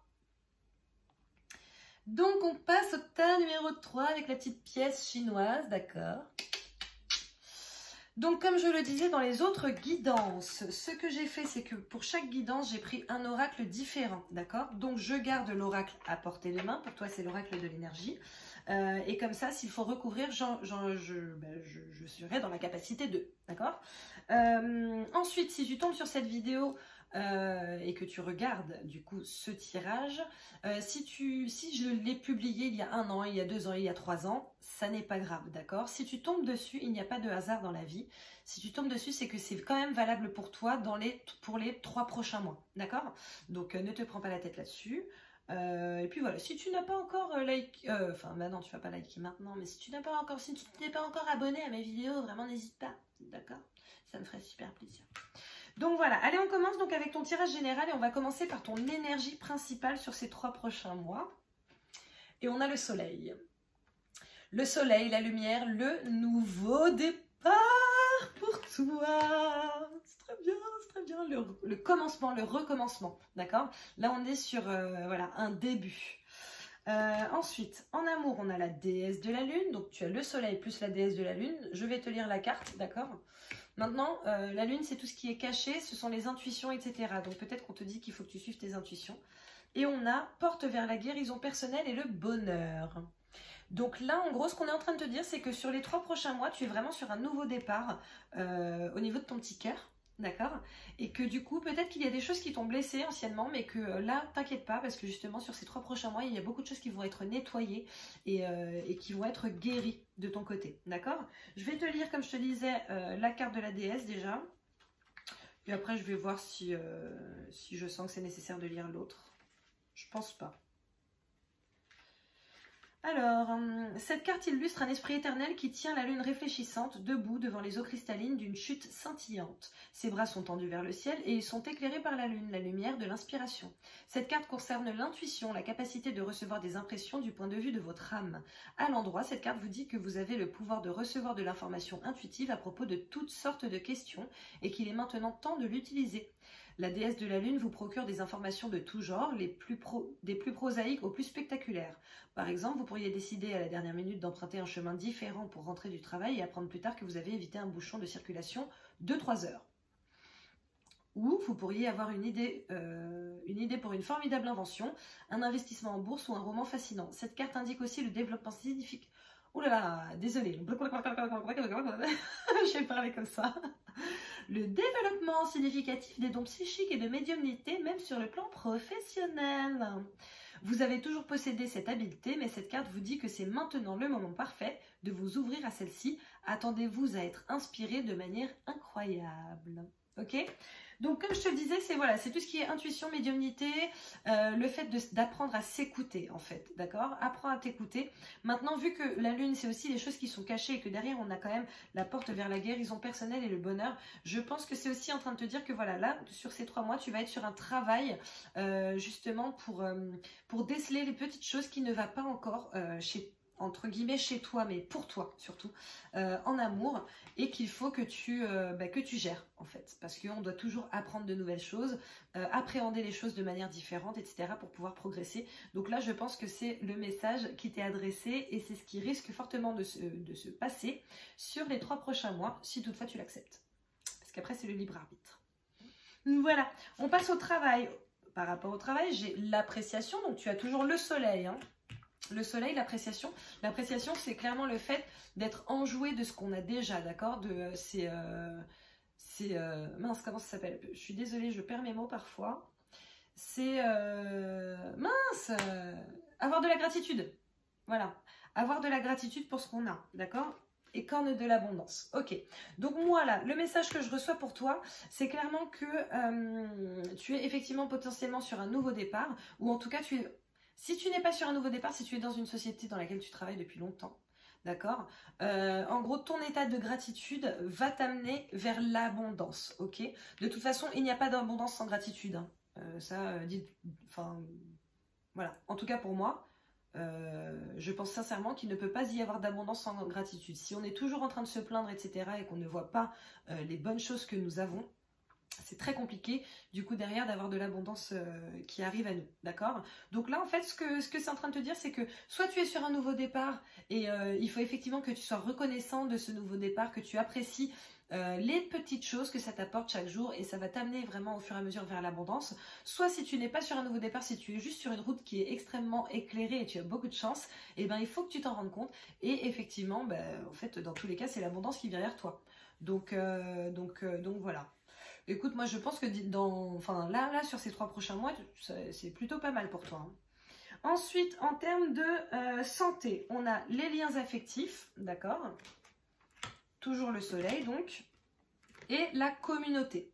Donc, on passe au tas numéro 3 avec la petite pièce chinoise, d'accord? Donc, comme je le disais dans les autres guidances, ce que j'ai fait, c'est que pour chaque guidance, j'ai pris un oracle différent, d'accord? Donc, je garde l'oracle à portée de main. Pour toi, c'est l'oracle de l'énergie. Et comme ça, s'il faut recouvrir, je serai dans la capacité de, d'accord? Ensuite, si tu tombes sur cette vidéo et que tu regardes du coup ce tirage, si je l'ai publié il y a 1 an, il y a 2 ans, il y a 3 ans, ça n'est pas grave, d'accord? Si tu tombes dessus, il n'y a pas de hasard dans la vie. Si tu tombes dessus, c'est que c'est quand même valable pour toi pour les 3 prochains mois, d'accord? Donc ne te prends pas la tête là-dessus. Et puis voilà, si tu n'as pas encore maintenant tu vas pas liker maintenant, mais si tu n'es pas encore abonné à mes vidéos, vraiment n'hésite pas, d'accord? Ça me ferait super plaisir. Donc voilà, allez, on commence donc avec ton tirage général et on va commencer par ton énergie principale sur ces 3 prochains mois. Et on a le soleil. Le soleil, la lumière, le nouveau départ pour toi. C'est très bien, c'est très bien. Le commencement, le recommencement, d'accord? Là, on est sur voilà, un début. Ensuite, en amour, on a la déesse de la lune. Donc, tu as le soleil plus la déesse de la lune. Je vais te lire la carte, d'accord? Maintenant, la lune, c'est tout ce qui est caché, ce sont les intuitions, etc. Donc peut-être qu'on te dit qu'il faut que tu suives tes intuitions. Et on a porte vers la guérison personnelle et le bonheur. Donc là, en gros, ce qu'on est en train de te dire, c'est que sur les 3 prochains mois, tu es vraiment sur un nouveau départ au niveau de ton petit cœur. d'accord? Et que du coup, peut-être qu'il y a des choses qui t'ont blessé anciennement, mais que là, t'inquiète pas, parce que justement, sur ces 3 prochains mois, il y a beaucoup de choses qui vont être nettoyées et qui vont être guéries de ton côté, d'accord? Je vais te lire, comme je te disais, la carte de la déesse déjà. Et après, je vais voir si je sens que c'est nécessaire de lire l'autre. Je pense pas. Alors, cette carte illustre un esprit éternel qui tient la lune réfléchissante, debout devant les eaux cristallines d'une chute scintillante. Ses bras sont tendus vers le ciel et ils sont éclairés par la lune, la lumière de l'inspiration. Cette carte concerne l'intuition, la capacité de recevoir des impressions du point de vue de votre âme. À l'endroit, cette carte vous dit que vous avez le pouvoir de recevoir de l'information intuitive à propos de toutes sortes de questions et qu'il est maintenant temps de l'utiliser. La déesse de la lune vous procure des informations de tout genre, des plus prosaïques aux plus spectaculaires. Par exemple, vous pourriez décider à la dernière minute d'emprunter un chemin différent pour rentrer du travail et apprendre plus tard que vous avez évité un bouchon de circulation de 3 heures. Ou vous pourriez avoir une idée pour une formidable invention, un investissement en bourse ou un roman fascinant. Cette carte indique aussi le développement significatif. Ouh là là, désolé. Je vais parler comme ça. Le développement significatif des dons psychiques et de médiumnité, même sur le plan professionnel. Vous avez toujours possédé cette habileté, mais cette carte vous dit que c'est maintenant le moment parfait de vous ouvrir à celle-ci. Attendez-vous à être inspiré de manière incroyable. Ok ? Donc, comme je te le disais, c'est tout ce qui est intuition, médiumnité, le fait d'apprendre à s'écouter, en fait, d'accord? Apprends à t'écouter. Maintenant, vu que la lune, c'est aussi les choses qui sont cachées et que derrière, on a quand même la porte vers la guérison personnelle et le bonheur, je pense que c'est aussi en train de te dire que voilà, là, sur ces 3 mois, tu vas être sur un travail, justement, pour déceler les petites choses qui ne vont pas encore entre guillemets chez toi, mais pour toi surtout, en amour, et qu'il faut que tu gères en fait, parce qu'on doit toujours apprendre de nouvelles choses, appréhender les choses de manière différente, etc. pour pouvoir progresser. Donc là, je pense que c'est le message qui t'est adressé et c'est ce qui risque fortement de se passer sur les 3 prochains mois, si toutefois tu l'acceptes. Parce qu'après, c'est le libre arbitre. Voilà, on passe au travail. Par rapport au travail, j'ai l'appréciation, donc tu as toujours le soleil, hein. Le soleil, l'appréciation. L'appréciation, c'est clairement le fait d'être enjoué de ce qu'on a déjà, d'accord? Mince, comment ça s'appelle? Je suis désolée, je perds mes mots parfois. C'est... avoir de la gratitude. Voilà. Avoir de la gratitude pour ce qu'on a, d'accord? Et corne de l'abondance. Ok. Donc moi, là, le message que je reçois pour toi, c'est clairement que tu es effectivement potentiellement sur un nouveau départ, ou en tout cas, si tu n'es pas sur un nouveau départ, si tu es dans une société dans laquelle tu travailles depuis longtemps, d'accord, en gros, ton état de gratitude va t'amener vers l'abondance, ok? De toute façon, il n'y a pas d'abondance sans gratitude, hein. Voilà. En tout cas, pour moi, je pense sincèrement qu'il ne peut pas y avoir d'abondance sans gratitude. Si on est toujours en train de se plaindre, etc., et qu'on ne voit pas les bonnes choses que nous avons, c'est très compliqué, du coup, derrière, d'avoir de l'abondance qui arrive à nous, d'accord? Donc là, en fait, ce que c'est en train de te dire, c'est que soit tu es sur un nouveau départ et il faut effectivement que tu sois reconnaissant de ce nouveau départ, que tu apprécies les petites choses que ça t'apporte chaque jour et ça va t'amener vraiment au fur et à mesure vers l'abondance. Soit si tu n'es pas sur un nouveau départ, si tu es juste sur une route qui est extrêmement éclairée et tu as beaucoup de chance, et ben il faut que tu t'en rendes compte et effectivement, en fait, dans tous les cas, c'est l'abondance qui vient vers toi. Donc voilà. Écoute, moi je pense que là, sur ces 3 prochains mois, c'est plutôt pas mal pour toi, hein. Ensuite, en termes de santé, on a les liens affectifs, d'accord? Toujours le soleil, donc. Et la communauté.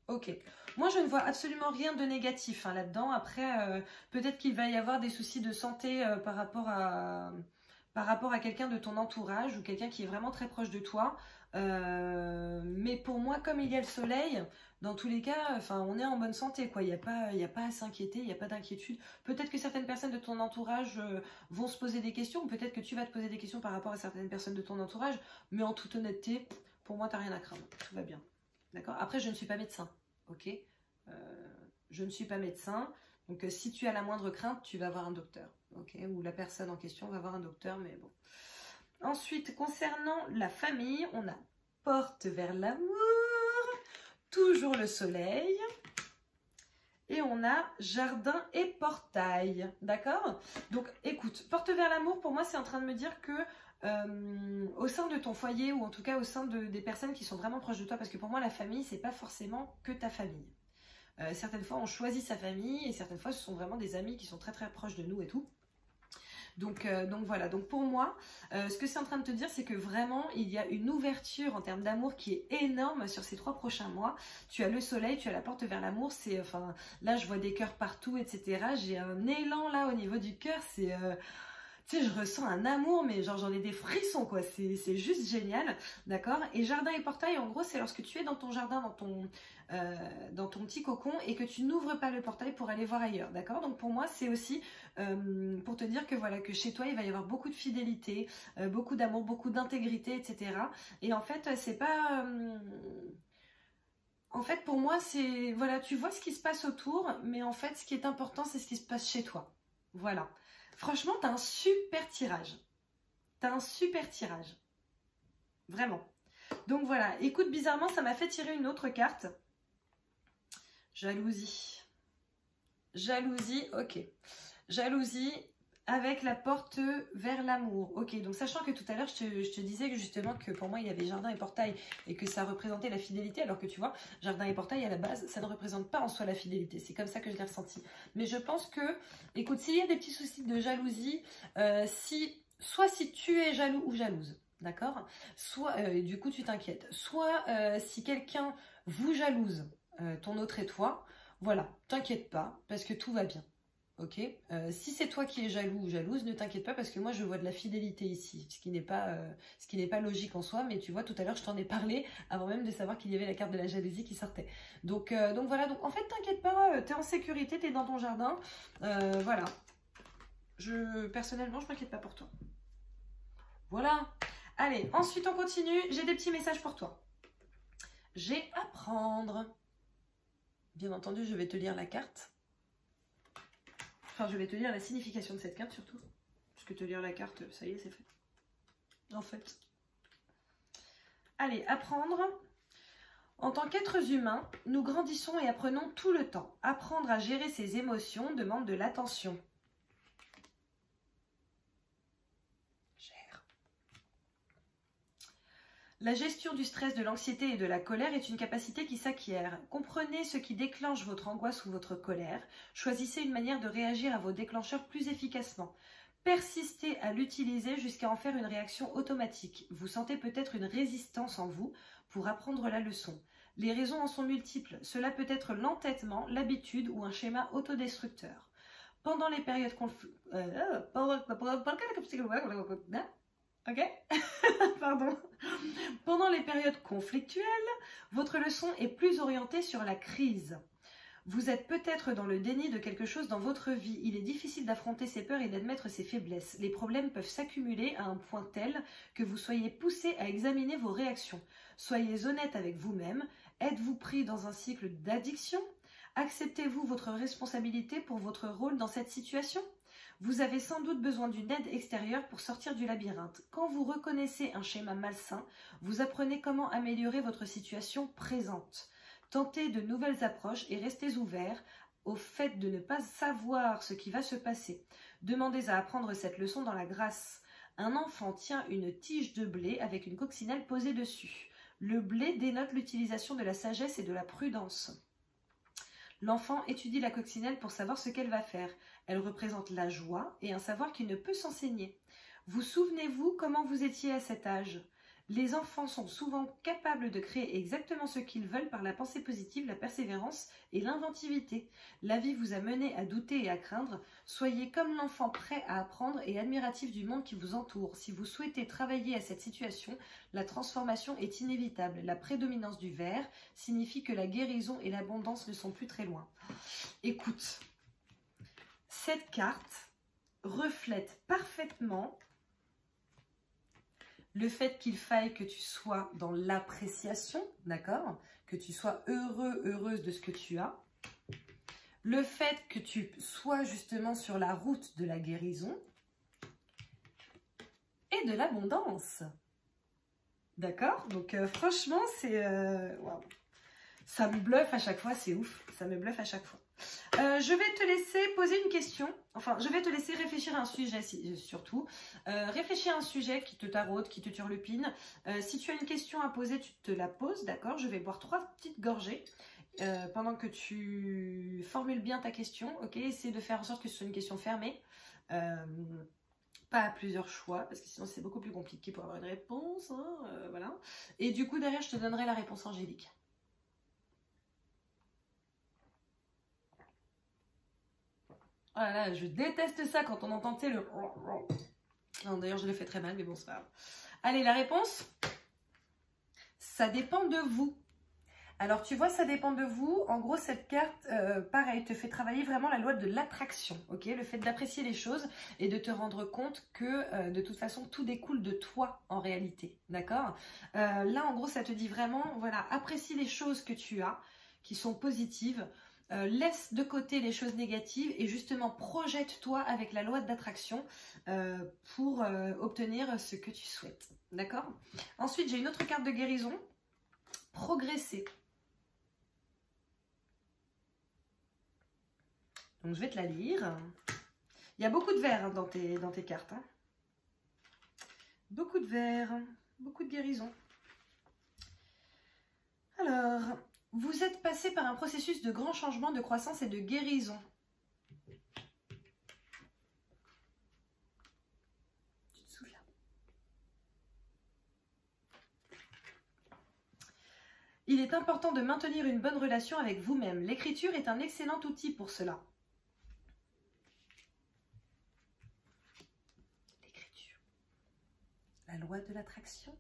Ok. Moi, je ne vois absolument rien de négatif là-dedans. Après, peut-être qu'il va y avoir des soucis de santé par rapport à quelqu'un de ton entourage ou quelqu'un qui est vraiment très proche de toi. Mais pour moi, comme il y a le soleil, dans tous les cas, on est en bonne santé, quoi. Il n'y a pas à s'inquiéter, il n'y a pas d'inquiétude. Peut-être que certaines personnes de ton entourage vont se poser des questions, peut-être que tu vas te poser des questions par rapport à certaines personnes de ton entourage, mais en toute honnêteté, pour moi, tu n'as rien à craindre. Tout va bien. D'accord? Après, je ne suis pas médecin, ok? Je ne suis pas médecin, donc si tu as la moindre crainte, tu vas voir un docteur, ok? Ou la personne en question va voir un docteur, mais bon. Ensuite, concernant la famille, on a porte vers l'amour, toujours le soleil, et on a jardin et portail, d'accord? Donc, écoute, porte vers l'amour, pour moi, c'est en train de me dire que au sein de ton foyer ou en tout cas au sein des personnes qui sont vraiment proches de toi, parce que pour moi la famille c'est pas forcément que ta famille. Certaines fois on choisit sa famille et certaines fois ce sont vraiment des amis qui sont très très proches de nous et tout. Donc voilà, donc pour moi, ce que c'est en train de te dire, c'est que vraiment, il y a une ouverture en termes d'amour qui est énorme sur ces 3 prochains mois. Tu as le soleil, tu as la porte vers l'amour, enfin, là je vois des cœurs partout, etc. J'ai un élan là au niveau du cœur, tu sais, je ressens un amour, mais genre j'en ai des frissons, quoi. C'est juste génial, d'accord? Et jardin et portail, en gros, c'est lorsque tu es dans ton jardin, dans ton petit cocon, et que tu n'ouvres pas le portail pour aller voir ailleurs, d'accord? Donc pour moi, c'est aussi pour te dire que voilà, que chez toi, il va y avoir beaucoup de fidélité, beaucoup d'amour, beaucoup d'intégrité, etc. Et en fait, c'est pas... En fait, pour moi, c'est... Voilà, tu vois ce qui se passe autour, mais en fait, ce qui est important, c'est ce qui se passe chez toi. Voilà. Franchement, t'as un super tirage. T'as un super tirage. Vraiment. Donc voilà. Écoute, bizarrement, ça m'a fait tirer une autre carte. Jalousie. Jalousie, ok. Jalousie avec la porte vers l'amour. Ok, donc sachant que tout à l'heure, je te disais que justement que pour moi, il y avait jardin et portail et que ça représentait la fidélité, alors que tu vois, jardin et portail, à la base, ça ne représente pas en soi la fidélité. C'est comme ça que je l'ai ressenti. Mais je pense que, écoute, s'il y a des petits soucis de jalousie, soit si tu es jaloux ou jalouse, d'accord, soit, du coup, tu t'inquiètes, soit si quelqu'un vous jalouse, ton autre et toi, voilà, t'inquiète pas, parce que tout va bien. Ok, si c'est toi qui es jaloux ou jalouse, ne t'inquiète pas parce que moi je vois de la fidélité ici, ce qui n'est pas logique en soi, mais tu vois tout à l'heure je t'en ai parlé avant même de savoir qu'il y avait la carte de la jalousie qui sortait. Donc voilà, donc en fait t'inquiète pas, t'es en sécurité, t'es dans ton jardin, voilà. Personnellement je m'inquiète pas pour toi. Voilà, allez, ensuite on continue, j'ai des petits messages pour toi. J'ai à prendre. Bien entendu je vais te lire la carte. Enfin, je vais te lire la signification de cette carte surtout. Parce que te lire la carte, ça y est, c'est fait. En fait. Allez, apprendre. En tant qu'êtres humains, nous grandissons et apprenons tout le temps. Apprendre à gérer ses émotions demande de l'attention. Gère. La gestion du stress, de l'anxiété et de la colère est une capacité qui s'acquiert. Comprenez ce qui déclenche votre angoisse ou votre colère. Choisissez une manière de réagir à vos déclencheurs plus efficacement. Persistez à l'utiliser jusqu'à en faire une réaction automatique. Vous sentez peut-être une résistance en vous pour apprendre la leçon. Les raisons en sont multiples. Cela peut être l'entêtement, l'habitude ou un schéma autodestructeur. Pendant les périodes Pardon. Pendant les périodes conflictuelles, votre leçon est plus orientée sur la crise. Vous êtes peut-être dans le déni de quelque chose dans votre vie. Il est difficile d'affronter ses peurs et d'admettre ses faiblesses. Les problèmes peuvent s'accumuler à un point tel que vous soyez poussé à examiner vos réactions. Soyez honnête avec vous-même. Êtes-vous pris dans un cycle d'addiction? Acceptez-vous votre responsabilité pour votre rôle dans cette situation? Vous avez sans doute besoin d'une aide extérieure pour sortir du labyrinthe. Quand vous reconnaissez un schéma malsain, vous apprenez comment améliorer votre situation présente. Tentez de nouvelles approches et restez ouverts au fait de ne pas savoir ce qui va se passer. Demandez à apprendre cette leçon dans la grâce. Un enfant tient une tige de blé avec une coccinelle posée dessus. Le blé dénote l'utilisation de la sagesse et de la prudence. L'enfant étudie la coccinelle pour savoir ce qu'elle va faire. Elle représente la joie et un savoir qui ne peut s'enseigner. Vous souvenez-vous comment vous étiez à cet âge? Les enfants sont souvent capables de créer exactement ce qu'ils veulent par la pensée positive, la persévérance et l'inventivité. La vie vous a mené à douter et à craindre. Soyez comme l'enfant prêt à apprendre et admiratif du monde qui vous entoure. Si vous souhaitez travailler à cette situation, la transformation est inévitable. La prédominance du vert signifie que la guérison et l'abondance ne sont plus très loin. Écoute, cette carte reflète parfaitement le fait qu'il faille que tu sois dans l'appréciation, d'accord? Que tu sois heureux, heureuse de ce que tu as. Le fait que tu sois justement sur la route de la guérison et de l'abondance. D'accord? Donc franchement, c'est... wow. Ça me bluffe à chaque fois, c'est ouf. Ça me bluffe à chaque fois. Je vais te laisser poser une question. Enfin, je vais te laisser réfléchir à un sujet surtout. Réfléchir à un sujet qui te taraude, qui te turlupine. Si tu as une question à poser, tu te la poses, d'accord? Je vais boire 3 petites gorgées pendant que tu formules bien ta question. Ok, essaie de faire en sorte que ce soit une question fermée. Pas à plusieurs choix, parce que sinon c'est beaucoup plus compliqué pour avoir une réponse. Hein, voilà. Et du coup, derrière, je te donnerai la réponse angélique. Oh là là, je déteste ça quand on entend le... Non, d'ailleurs, je le fais très mal, mais bon, c'est pas grave. Allez, la réponse, ça dépend de vous. Alors, tu vois, ça dépend de vous. En gros, cette carte, pareil, te fait travailler vraiment la loi de l'attraction, ok? Le fait d'apprécier les choses et de te rendre compte que, de toute façon, tout découle de toi, en réalité, d'accord? Là, en gros, ça te dit vraiment, voilà, apprécie les choses que tu as, qui sont positives. Laisse de côté les choses négatives et justement projette-toi avec la loi d'attraction pour obtenir ce que tu souhaites. D'accord? Ensuite, j'ai une autre carte de guérison. Progresser. Donc, je vais te la lire. Il y a beaucoup de vert hein, dans tes cartes. Hein. Beaucoup de vert, beaucoup de guérison. Alors... Vous êtes passé par un processus de grand changement, de croissance et de guérison. Tu te souviens? Il est important de maintenir une bonne relation avec vous-même. L'écriture est un excellent outil pour cela. L'écriture. La loi de l'attraction.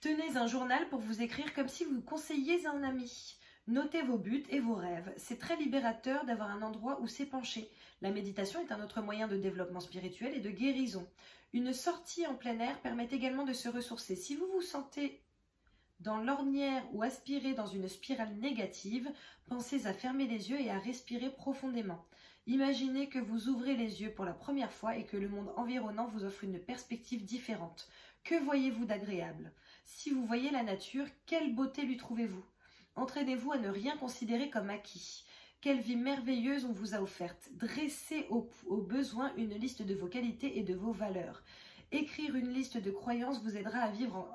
Tenez un journal pour vous écrire comme si vous conseilliez un ami. Notez vos buts et vos rêves. C'est très libérateur d'avoir un endroit où s'épancher. La méditation est un autre moyen de développement spirituel et de guérison. Une sortie en plein air permet également de se ressourcer. Si vous vous sentez dans l'ornière ou aspirez dans une spirale négative, pensez à fermer les yeux et à respirer profondément. Imaginez que vous ouvrez les yeux pour la première fois et que le monde environnant vous offre une perspective différente. Que voyez-vous d'agréable ? Si vous voyez la nature, quelle beauté lui trouvez-vous? Entraînez-vous à ne rien considérer comme acquis. Quelle vie merveilleuse on vous a offerte. Dressez au besoin une liste de vos qualités et de vos valeurs. Écrire une liste de croyances vous aidera à vivre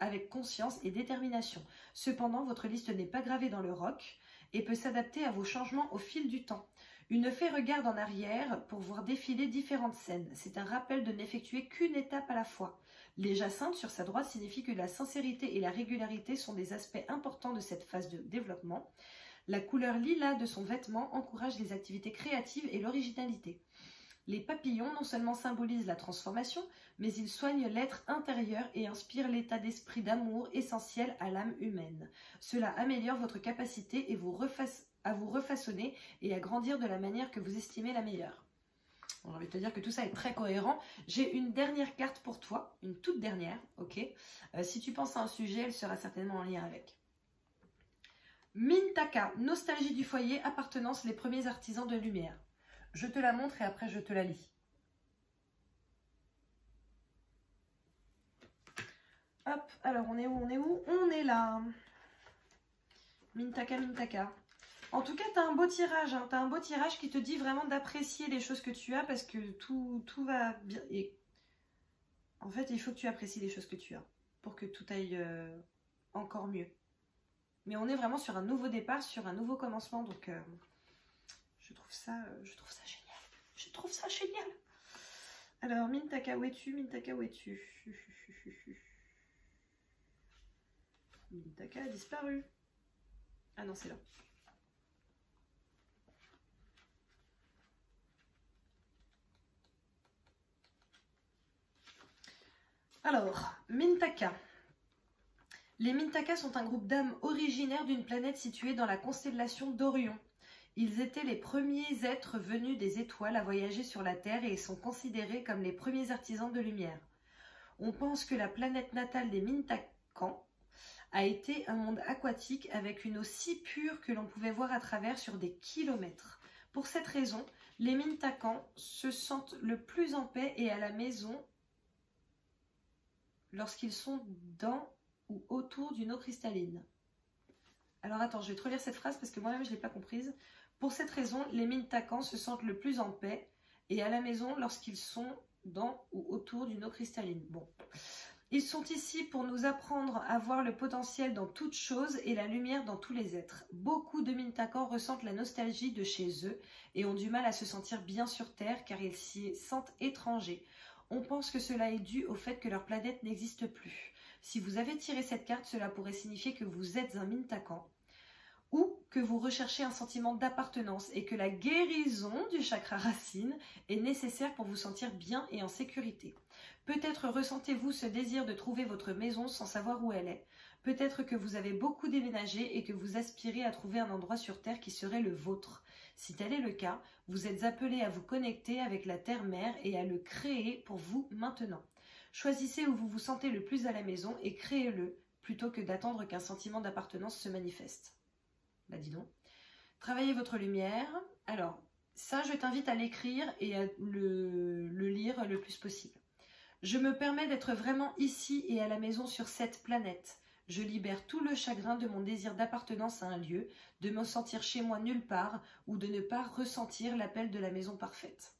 avec conscience et détermination. Cependant, votre liste n'est pas gravée dans le roc et peut s'adapter à vos changements au fil du temps. Une fée regarde en arrière pour voir défiler différentes scènes. C'est un rappel de n'effectuer qu'une étape à la fois. Les jacinthes sur sa droite signifient que la sincérité et la régularité sont des aspects importants de cette phase de développement. La couleur lilas de son vêtement encourage les activités créatives et l'originalité. Les papillons non seulement symbolisent la transformation, mais ils soignent l'être intérieur et inspirent l'état d'esprit d'amour essentiel à l'âme humaine. Cela améliore votre capacité à vous refaçonner et à grandir de la manière que vous estimez la meilleure. J'ai envie de te dire que tout ça est très cohérent. J'ai une dernière carte pour toi, une toute dernière, ok. Si tu penses à un sujet, elle sera certainement en lien avec. Mintaka, nostalgie du foyer, appartenance, les premiers artisans de lumière. Je te la montre et après je te la lis. Hop, alors on est où? On est là. Mintaka, Mintaka. En tout cas, tu as un beau tirage. Hein. Tu as un beau tirage qui te dit vraiment d'apprécier les choses que tu as parce que tout va bien. Et en fait, il faut que tu apprécies les choses que tu as pour que tout aille encore mieux. Mais on est vraiment sur un nouveau départ, sur un nouveau commencement. Donc, je trouve ça génial. Je trouve ça génial. Alors, Mintaka, où es-tu? Mintaka, où es-tu? Mintaka a disparu. Ah non, c'est là. Alors, Mintaka. Les Mintaka sont un groupe d'âmes originaires d'une planète située dans la constellation d'Orion. Ils étaient les premiers êtres venus des étoiles à voyager sur la Terre et sont considérés comme les premiers artisans de lumière. On pense que la planète natale des Mintakans a été un monde aquatique avec une eau si pure que l'on pouvait voir à travers sur des kilomètres. Pour cette raison, les Mintakans se sentent le plus en paix et à la maison lorsqu'ils sont dans ou autour d'une eau cristalline. Alors attends, je vais te relire cette phrase parce que moi-même je ne l'ai pas comprise. Pour cette raison, les Mintacans se sentent le plus en paix et à la maison lorsqu'ils sont dans ou autour d'une eau cristalline. Bon. Ils sont ici pour nous apprendre à voir le potentiel dans toute chose et la lumière dans tous les êtres. Beaucoup de Mintacans ressentent la nostalgie de chez eux et ont du mal à se sentir bien sur Terre car ils s'y sentent étrangers. On pense que cela est dû au fait que leur planète n'existe plus. Si vous avez tiré cette carte, cela pourrait signifier que vous êtes un Mintakan ou que vous recherchez un sentiment d'appartenance et que la guérison du chakra racine est nécessaire pour vous sentir bien et en sécurité. Peut-être ressentez-vous ce désir de trouver votre maison sans savoir où elle est. Peut-être que vous avez beaucoup déménagé et que vous aspirez à trouver un endroit sur Terre qui serait le vôtre. Si tel est le cas, vous êtes appelé à vous connecter avec la Terre-Mère et à le créer pour vous maintenant. Choisissez où vous vous sentez le plus à la maison et créez-le plutôt que d'attendre qu'un sentiment d'appartenance se manifeste. Bah dis donc. Travaillez votre lumière. Alors, ça, je t'invite à l'écrire et à le lire le plus possible. Je me permets d'être vraiment ici et à la maison sur cette planète. Je libère tout le chagrin de mon désir d'appartenance à un lieu, de me sentir chez moi nulle part ou de ne pas ressentir l'appel de la maison parfaite.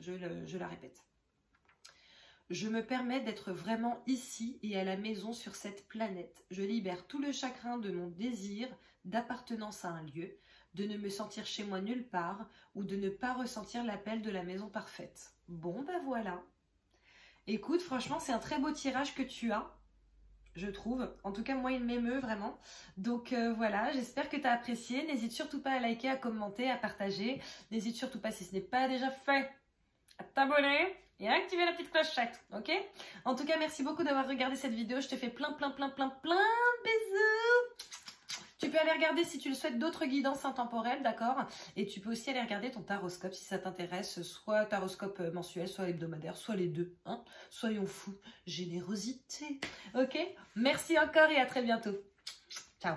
Je la répète. Je me permets d'être vraiment ici et à la maison sur cette planète. Je libère tout le chagrin de mon désir d'appartenance à un lieu, de ne me sentir chez moi nulle part ou de ne pas ressentir l'appel de la maison parfaite. Bon, ben voilà. Écoute, franchement, c'est un très beau tirage que tu as, je trouve. En tout cas, moi, il m'émeut vraiment. Donc voilà, j'espère que tu as apprécié. N'hésite surtout pas à liker, à commenter, à partager. N'hésite surtout pas, si ce n'est pas déjà fait, à t'abonner et à activer la petite clochette, ok? En tout cas, merci beaucoup d'avoir regardé cette vidéo. Je te fais plein de bisous. Tu peux aller regarder, si tu le souhaites, d'autres guidances intemporelles, d'accord? Et tu peux aussi aller regarder ton taroscope si ça t'intéresse, soit taroscope mensuel, soit hebdomadaire, soit les deux, hein? Soyons fous, générosité, ok? Merci encore et à très bientôt. Ciao.